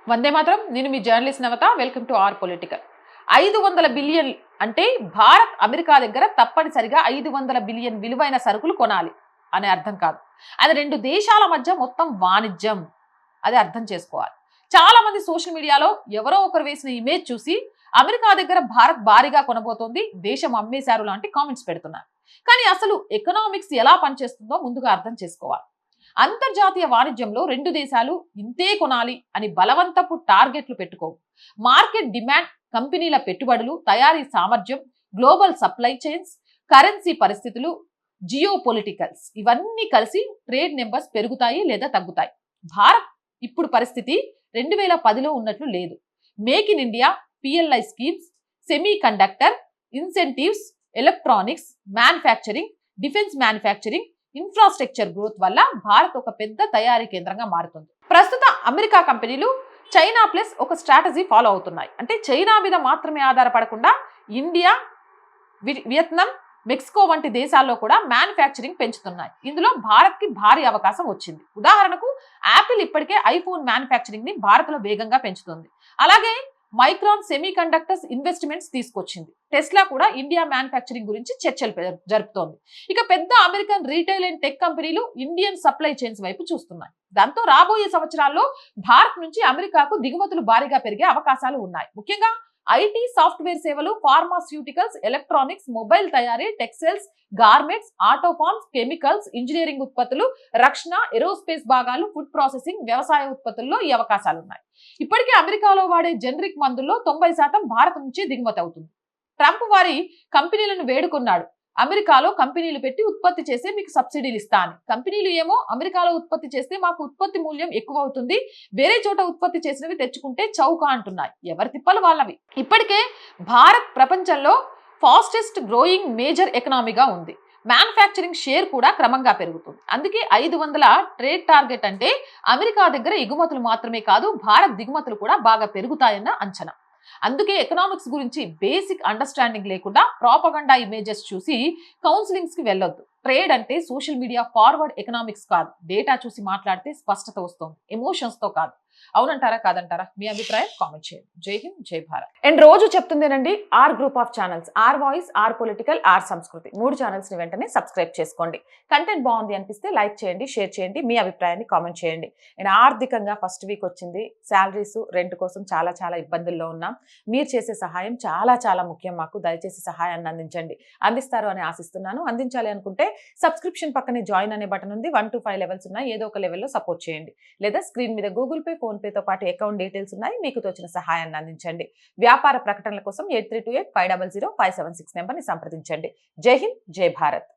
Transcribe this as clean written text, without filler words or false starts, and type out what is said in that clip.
వందే మాత్రం. నేను మీ journalist Navata. Welcome to R political. 500 billion అంటే భారత్ అమెరికా దగ్గర తప్పనిసరిగా 500 బిలియన్ విలువైన సరుకులు కొనాలి అనే అర్థం కాదు. అది రెండు దేశాల మధ్య మొత్తం వాణిజ్యం. అది అర్థం చేసుకోవాలి. చాలా మంది సోషల్ మీడియాలో ఎవరో ఒకరు వేసిన ఇమేజ్ చూసి అమెరికా దగ్గర భారత్ భారీగా కొనబోతోంది, దేశం అమ్మేశారు లాంటి కామెంట్స్ పెడుతున్నారు. కానీ అసలు ఎకనామిక్స్ ఎలా పనిచేస్తుందో ముందుగా అర్థం చేసుకోవాలి. అంతర్జాతీయ వాణిజ్యంలో రెండు దేశాలు ఇంతే కొనాలి అని బలవంతపు టార్గెట్లు పెట్టుకోవు. మార్కెట్ డిమాండ్, కంపెనీల పెట్టుబడులు, తయారీ సామర్థ్యం, గ్లోబల్ సప్లై చైన్స్, కరెన్సీ పరిస్థితులు, జియో పొలిటికల్స్ ఇవన్నీ కలిసి ట్రేడ్ నెంబర్స్ పెరుగుతాయి లేదా తగ్గుతాయి. భారత్ ఇప్పుడు పరిస్థితి 2010లో ఉన్నట్లు లేదు. Make in India, PLI schemes, semi conductor, incentives, electronics, manufacturing, defence manufacturing, infrastructure growth వల్ల భారత్ ఒక పెద్ద తయారీ కేంద్రంగా మారుతుంది. ప్రస్తుత అమెరికా కంపెనీలు చైనా ప్లస్ ఒక స్ట్రాటజీ ఫాలో అవుతున్నాయి. అంటే చైనా మీద మాత్రమే ఆధారపడకుండా ఇండియా, వియత్నాం, మెక్సికో వంటి దేశాల్లో కూడా మ్యానుఫ్యాక్చరింగ్ పెంచుతున్నాయి. ఇందులో భారత్ కి భారీ అవకాశం వచ్చింది. ఉదాహరణకు యాపిల్ ఇప్పటికే ఐఫోన్ మ్యానుఫ్యాక్చరింగ్ ని భారత్ లో వేగంగా పెంచుతుంది. అలాగే మైక్రాన్ సెమీ కండక్టర్స్ ఇన్వెస్ట్మెంట్స్ తీసుకొచ్చింది. టెస్లా కూడా ఇండియా మ్యానుఫ్యాక్చరింగ్ గురించి చర్చలు జరుపుతోంది. ఇక పెద్ద అమెరికన్ రీటైల్ అండ్ టెక్ కంపెనీలు ఇండియన్ సప్లై చైన్స్ వైపు చూస్తున్నాయి. దాంతో రాబోయే సంవత్సరాల్లో భారత్ నుంచి అమెరికాకు దిగుమతులు భారీగా పెరిగే అవకాశాలు ఉన్నాయి. ముఖ్యంగా ఐటీ, సాఫ్ట్వేర్ సేవలు, ఫార్మాస్యూటికల్స్, ఎలక్ట్రానిక్స్, మొబైల్ తయారీ, టెక్స్టైల్స్, గార్మెంట్స్, ఆటో ఫార్మ్స్, కెమికల్స్, ఇంజనీరింగ్ ఉత్పత్తులు, రక్షణ, ఏరోస్పేస్ భాగాలు, ఫుడ్ ప్రాసెసింగ్, వ్యవసాయ ఉత్పత్తుల్లో ఈ అవకాశాలు ఉన్నాయి. ఇప్పటికే అమెరికాలో వాడే జనరిక్ మందుల్లో 90% భారత్ నుంచి దిగుమతి అవుతుంది. ట్రంప్ వారి కంపెనీలను వేడుకున్నాడు, అమెరికాలో కంపెనీలు పెట్టి ఉత్పత్తి చేస్తే మీకు సబ్సిడీలు ఇస్తా అని. కంపెనీలు ఏమో అమెరికాలో ఉత్పత్తి చేస్తే మాకు ఉత్పత్తి మూల్యం ఎక్కువ అవుతుంది, వేరే చోట ఉత్పత్తి చేసినవి తెచ్చుకుంటే చౌక అంటున్నాయి. ఎవరి తిప్పలు వాళ్ళవి. ఇప్పటికే భారత్ ప్రపంచంలో ఫాస్టెస్ట్ గ్రోయింగ్ మేజర్ ఎకనామీగా ఉంది. మ్యానుఫ్యాక్చరింగ్ షేర్ కూడా క్రమంగా పెరుగుతుంది. అందుకే 500 ట్రేడ్ టార్గెట్ అంటే అమెరికా దగ్గర ఎగుమతులు మాత్రమే కాదు, భారత్ దిగుమతులు కూడా బాగా పెరుగుతాయన్న అంచనా. అందుకే ఎకనామిక్స్ గురించి బేసిక్ అండర్స్టాండింగ్ లేకుండా ప్రాపగండా ఇమేజెస్ చూసి కౌన్సిలింగ్స్ కి వెళ్ళొద్దు. ట్రేడ్ అంటే సోషల్ మీడియా ఫార్వర్డ్ ఎకనామిక్స్ కాదు. డేటా చూసి మాట్లాడితే స్పష్టత వస్తుంది, ఎమోషన్స్ తో కాదు. అవునంటారా కాదంటారా? మీ అభిప్రాయం కామెంట్ చేయండి. జై హింద్, జై భారత్. అండ్ రోజు చెప్తుందేనండి, R group of channels, R voice, R political, R Sanskriti 3 channels ని వెంటనే సబ్స్క్రైబ్ చేసుకోండి. కంటెంట్ బాగుంది అనిపిస్తే లైక్ చేయండి, షేర్ చేయండి, మీ అభిప్రాయాన్ని కామెంట్ చేయండి. అండ్ ఆర్థికంగా ఫస్ట్ వీక్ వచ్చింది, శాలరీస్, రెంట్ కోసం చాలా చాలా ఇబ్బందుల్లో ఉన్నాం. మీరు చేసే సహాయం చాలా చాలా ముఖ్యం మాకు. దయచేసి సహాయాన్ని అందించండి. అందిస్తారు అని ఆశిస్తున్నాను. అందించాలి అనుకుంటే సబ్స్క్రిప్షన్ పక్కనే జాయిన్ అనే బటన్ ఉంది. 1 to 5 లెవెల్స్ ఉన్నాయి. ఏదో ఒక లెవెల్లో సపోర్ట్ చేయండి. లేదా స్క్రీన్ మీద గూగుల్ పే, ఫోన్ పేతో పాటు అకౌంట్ డీటెయిల్స్ ఉన్నాయి. మీకు తోచిన సహాయాన్ని అందించండి. వ్యాపార ప్రకటనల కోసం 8328 500 576 నెంబర్ని సంప్రదించండి. జై హింద్, జై భారత్.